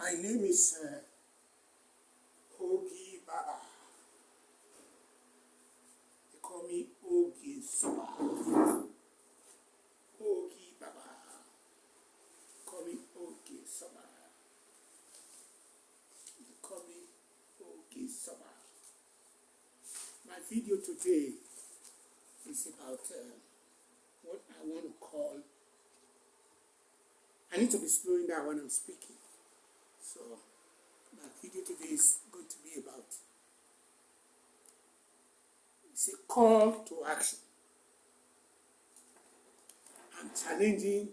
My name is Ogi Baba. They call me Ogi Soba. Ogi Baba. They call me Ogi Soba. They call me Ogi Soba. My video today is about what I want to call. I need to be slowing down when I'm speaking. So my video today is going to be about, it's a call to action. I'm challenging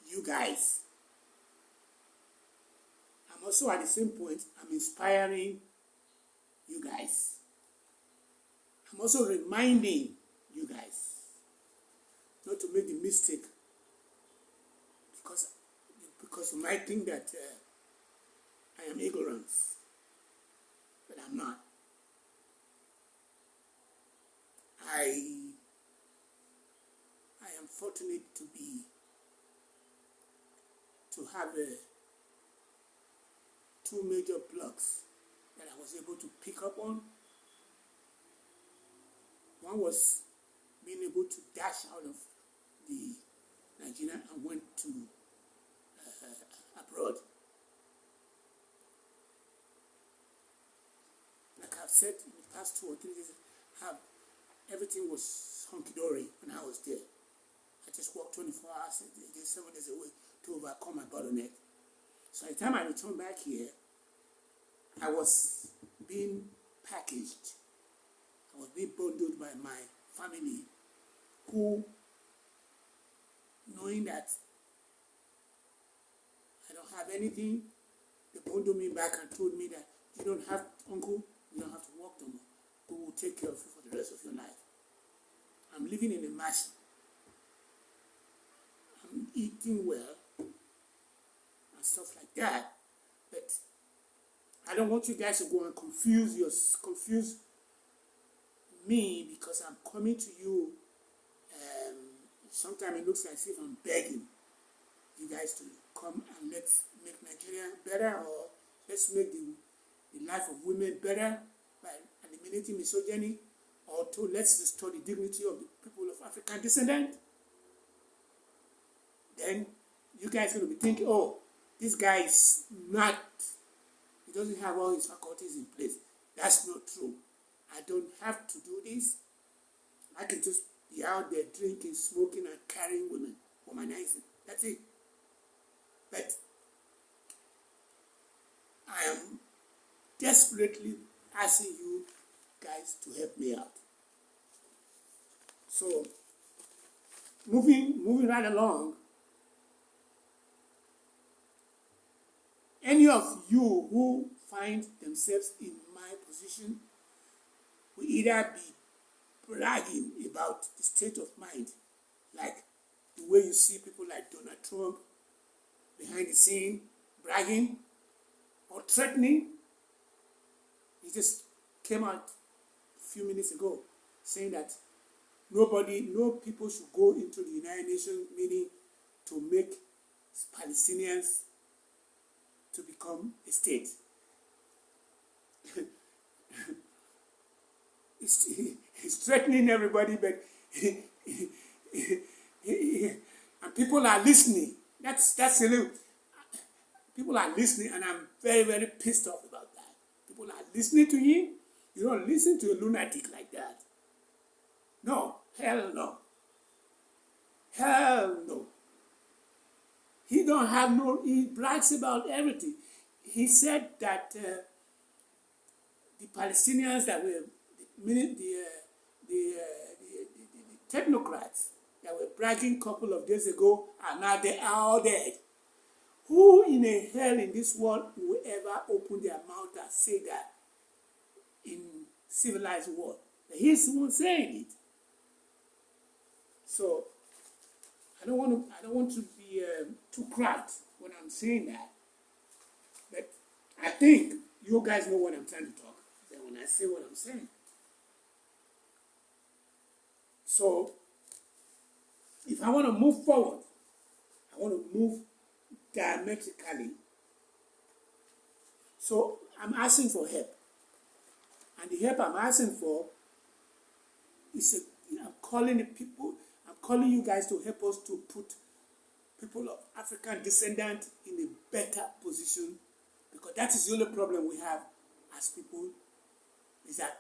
you guys. I'm also at the same point, I'm inspiring you guys. I'm also reminding you guys not to make the mistake because you might think that I am ignorant, but I'm not. I am fortunate to have two major blocks that I was able to pick up on. One was being able to dash out of the Nigeria and went to abroad. Like I've said in the past 2 or 3 days, everything was hunky-dory when I was there. I just worked 24 hours a day, 7 days a week to overcome my bottleneck. So by the time I returned back here, I was being packaged. I was being bundled by my family, who, knowing that I don't have anything, they bundled me back and told me that you don't have, uncle, you don't have to work no more. We will take care of you for the rest of your life. I'm living in a mansion. I'm eating well and stuff like that. But I don't want you guys to go and confuse me, because I'm coming to you. Sometimes it looks as if I'm begging you guys to come and let's make Nigeria better, or let's make the life of women better by eliminating misogyny, or to let's restore the dignity of the people of African descent. Then you guys are going to be thinking, oh, this guy is not, he doesn't have all his faculties in place. That's not true. I don't have to do this. I can just be out there drinking, smoking, and carrying women, womanizing. That's it. But I am desperately asking you guys to help me out. So, moving right along, any of you who find themselves in my position will either be bragging about the state of mind, like the way you see people like Donald Trump behind the scene bragging or threatening. He just came out a few minutes ago saying that no people should go into the United Nations meeting to make Palestinians to become a state. He's threatening everybody, but and people are listening. That's a little. People are listening, and I'm very, very pissed off about that. People are listening to him. You don't listen to a lunatic like that. No, hell no. Hell no. He brags about everything. He said that the Palestinians that were, the technocrats that were bragging a couple of days ago they are all dead. Who in the hell in this world will ever open their mouth and say that in civilized world? He's the one saying it. So I don't want to be too cracked when I'm saying that. But I think you guys know what I'm trying to talk about when I say what I'm saying. So if I want to move forward, I want to move diametrically. So I'm asking for help. And the help I'm asking for is I'm calling you guys to help us to put people of African descent in a better position, because that is the only problem we have as people, is that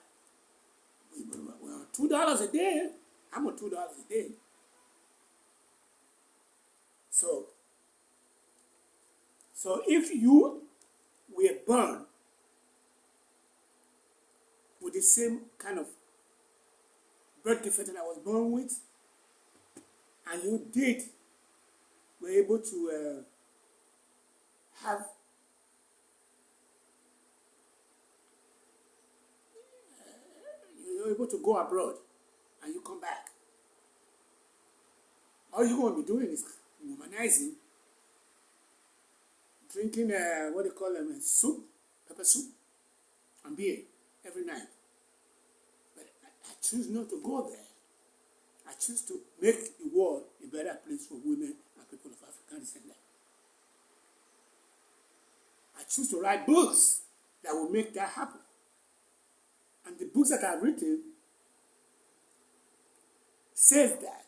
we're on $2 a day. I'm on $2 a day. So if you were born with the same kind of birth defect that I was born with, and you were able to you're able to go abroad and you come back, all you're going to be doing is womanizing, drinking what they call them, pepper soup, and beer every night. But I choose not to go there. I choose to make the world a better place for women and people of African descent. I choose to write books that will make that happen. And the books that I've written says that.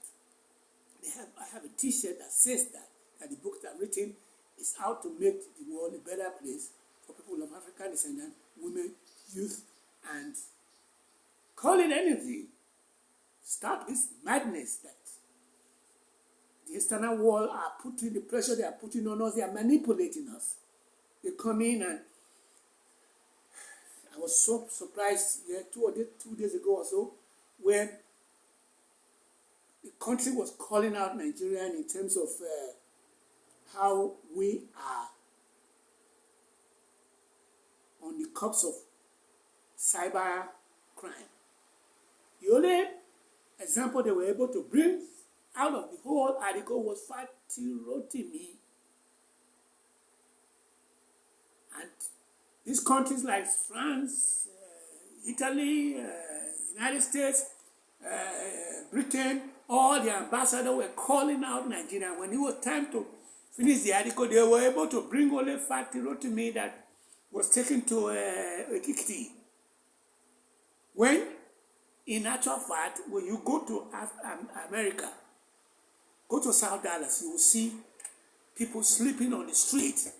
I have a t-shirt that says that the book that I've written is how to make the world a better place for people of African descent, women, youth, and call it anything. Stop this madness that the external world are putting, the pressure they are putting on us, they are manipulating us. They come in, and I was so surprised 2 days ago or so, when the country was calling out Nigeria in terms of how we are on the cups of cyber crime. The only example they were able to bring out of the whole article was Fati Rotimi. And these countries like France, Italy, United States, Britain, all the ambassadors were calling out Nigeria. When it was time to finish the article, they were able to bring only Fati Rotimi that was taken to Ekiti. When, in actual fact, when you go to America, go to South Dallas, you will see people sleeping on the street.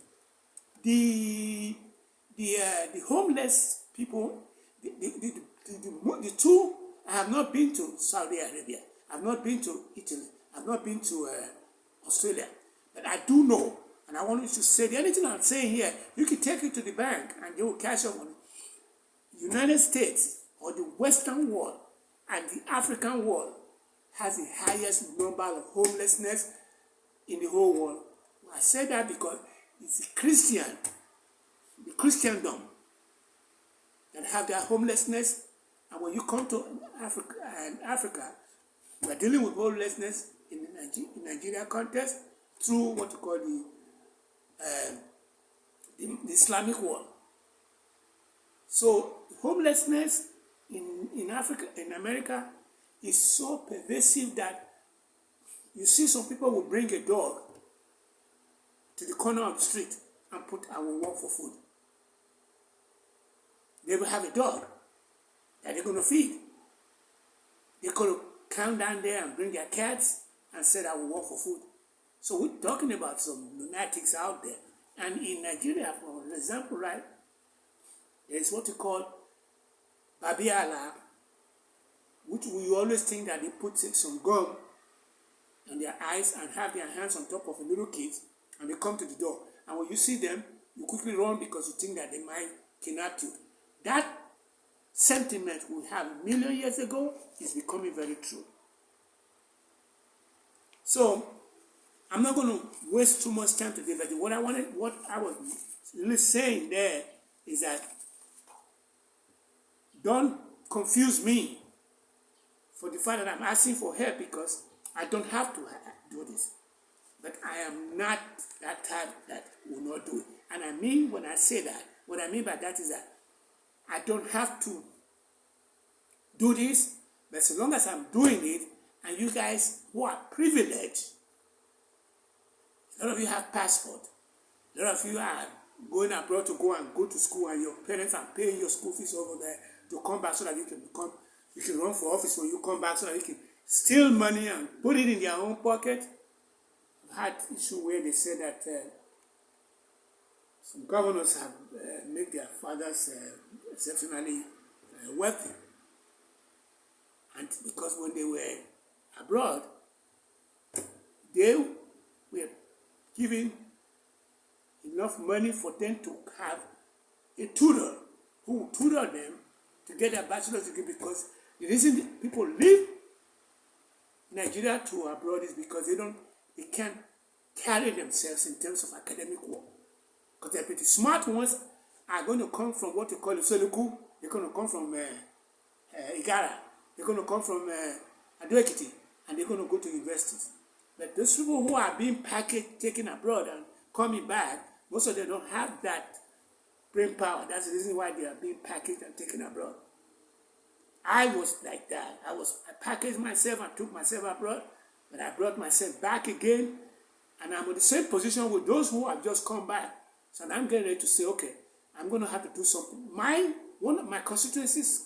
The homeless people, the two, I have not been to Saudi Arabia, I've not been to Italy, I've not been to Australia, but I do know, and I want you to say, anything I'm saying here, you can take it to the bank and they will cash up on it. The United States, or the Western world, and the African world has the highest number of homelessness in the whole world. I say that because it's the Christendom that have their homelessness. And when you come to Africa, we are dealing with homelessness in the Nigeria context through what you call the Islamic world. So homelessness in Africa, in America, is so pervasive that you see some people will bring a dog to the corner of the street and put, I will work for food. They will have a dog that they're going to feed. They could come down there and bring their cats and said, I will work for food. So we're talking about some lunatics out there. And in Nigeria, for example, right, there's what you call Babiala, which we always think that they put some gum on their eyes and have their hands on top of a little kid, and they come to the door. And when you see them, you quickly run because you think that they might kidnap you. That sentiment we had a million years ago is becoming very true. So I'm not going to waste too much time today, but what I was really saying there is that don't confuse me for the fact that I'm asking for help, because I don't have to do this. But I am not that type that will not do it. And I mean, when I say that, what I mean by that is that I don't have to do this, but so long as I'm doing it And you guys who are privileged, a lot of you have passport. A lot of you are going abroad to go to school, and your parents are paying your school fees over there to come back so that you can run for office when you come back, so that you can steal money and put it in their own pocket. I've had issue where they say that some governors have made their fathers exceptionally wealthy. And because when they were abroad, they were given enough money for them to have a tutor who will tutor them to get a bachelor's degree, because the reason people leave Nigeria to abroad is because they can't carry themselves in terms of academic work. Because they're pretty smart ones are going to come from what you call Soluku, they're going to come from Igara, they're going to come from Ado-Ekiti, and they're going to go to universities. But those people who are being packaged, taken abroad and coming back, most of them don't have that brain power. That's the reason why they are being packaged and taken abroad. I was like that. I packaged myself and took myself abroad, but I brought myself back again, and I'm in the same position with those who have just come back. So now I'm getting ready to say, okay, I'm going to have to do something. One of my constituencies,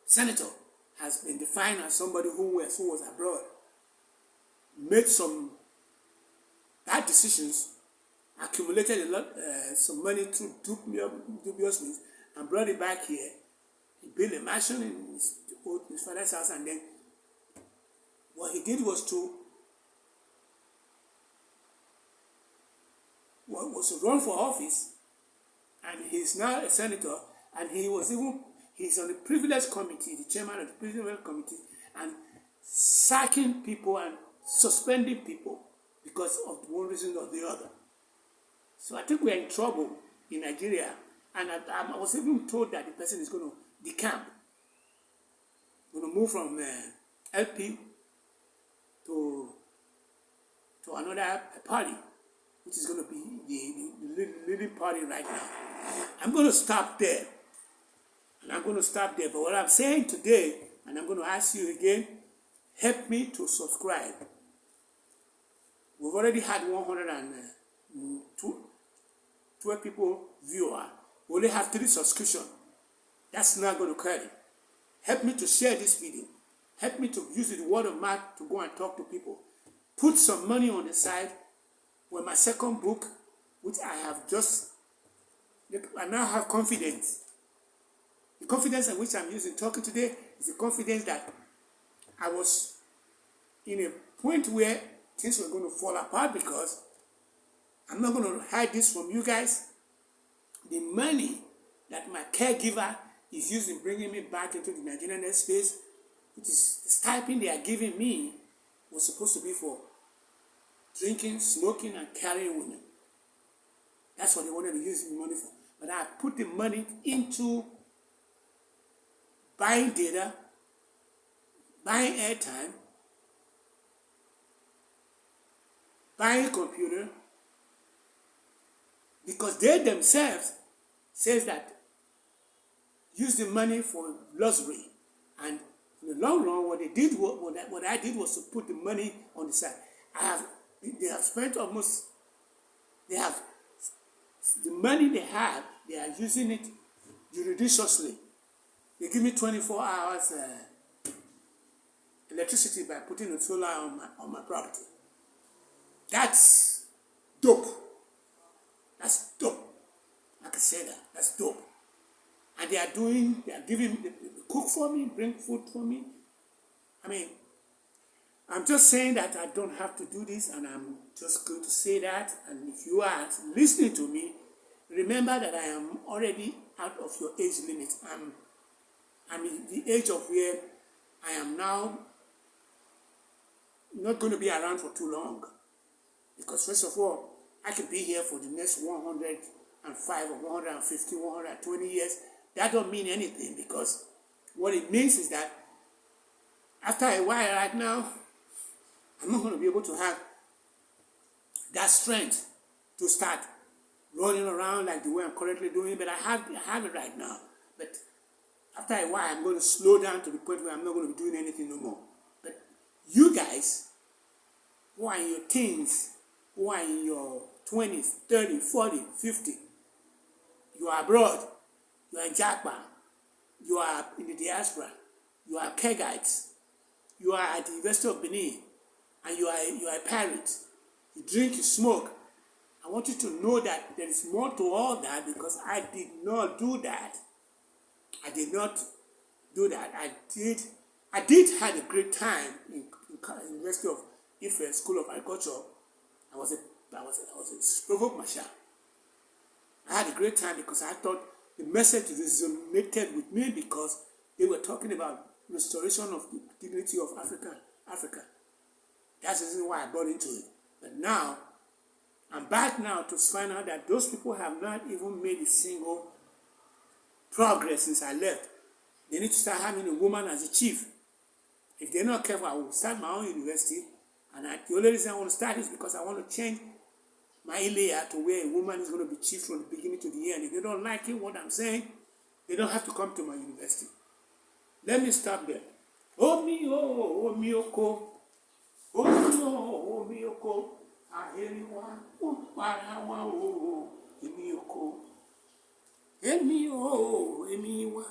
senator, has been defined as somebody who was abroad, made some bad decisions, accumulated some money through dubious means, and brought it back here. He built a mansion in his father's house, and then what he did was to run for office, and he's now a senator, and he's on the privilege committee, the chairman of the privilege committee, and sacking people and suspending people because of one reason or the other. So I think we're in trouble in Nigeria, and I was even told that the person is going to decamp, going to move from LP to another party, which is going to be the leading party right now. I'm going to stop there. But what I'm saying today, and I'm going to ask you again, help me to subscribe. We've already had 112 people viewer. We only have 3 subscriptions. That's not going to cut it. Help me to share this video. Help me to use the word of mouth to go and talk to people. Put some money on the side. When my second book, which I now have confidence. The confidence in which I'm using talking today is the confidence that I was in a point where things were going to fall apart, because I'm not going to hide this from you guys. The money that my caregiver is using bringing me back into the Nigerian airspace, which is the stipend they are giving me, was supposed to be for drinking, smoking, and carrying women. That's what they wanted to use the money for. But I put the money into buying data, buying airtime, buying a computer, because they themselves says that use the money for luxury. And in the long run, what I did was to put the money on the side. They have spent almost, the money they have, they are using it judiciously. They give me 24 hours electricity by putting a solar on my property. That's dope. That's dope. I can say that. That's dope. And they are giving, they cook for me, bring food for me. I mean, I'm just saying that I don't have to do this, and I'm just going to say that. And if you are listening to me, remember that I am already out of your age limit. I'm in the age of where I am now not going to be around for too long. Because first of all, I could be here for the next 105 or 150, 120 years. That don't mean anything, because what it means is that after a while right now, I'm not going to be able to have that strength to start running around like the way I'm currently doing, but I have it right now. But After a while, I'm going to slow down to the point where I'm not going to be doing anything no more. But you guys, who are in your teens, who are in your 20s, 30, 40, 50, you are abroad, you are in Japan, you are in the diaspora, you are Kegites, you are at the University of Benin, and you are a pirate. You drink, you smoke. I want you to know that there is more to all that, because I did not do that. I did not do that. I did have a great time in University of Ife School of Agriculture. I was a provost marshal. I had a great time because I thought the message resonated with me, because they were talking about restoration of the dignity of Africa. That's the reason why I bought into it. But now, I'm back now to find out that those people have not even made a single progress since I left. They need to start having a woman as a chief. If they're not careful, I will start my own university. And the only reason I want to start is because I want to change my layer to where a woman is going to be chief from the beginning to the end. If they don't like it, what I'm saying, they don't have to come to my university. Let me stop there. Oh mi oko. Oh mi oko. Aheriwa, parawa o, emi oko. Emi wa.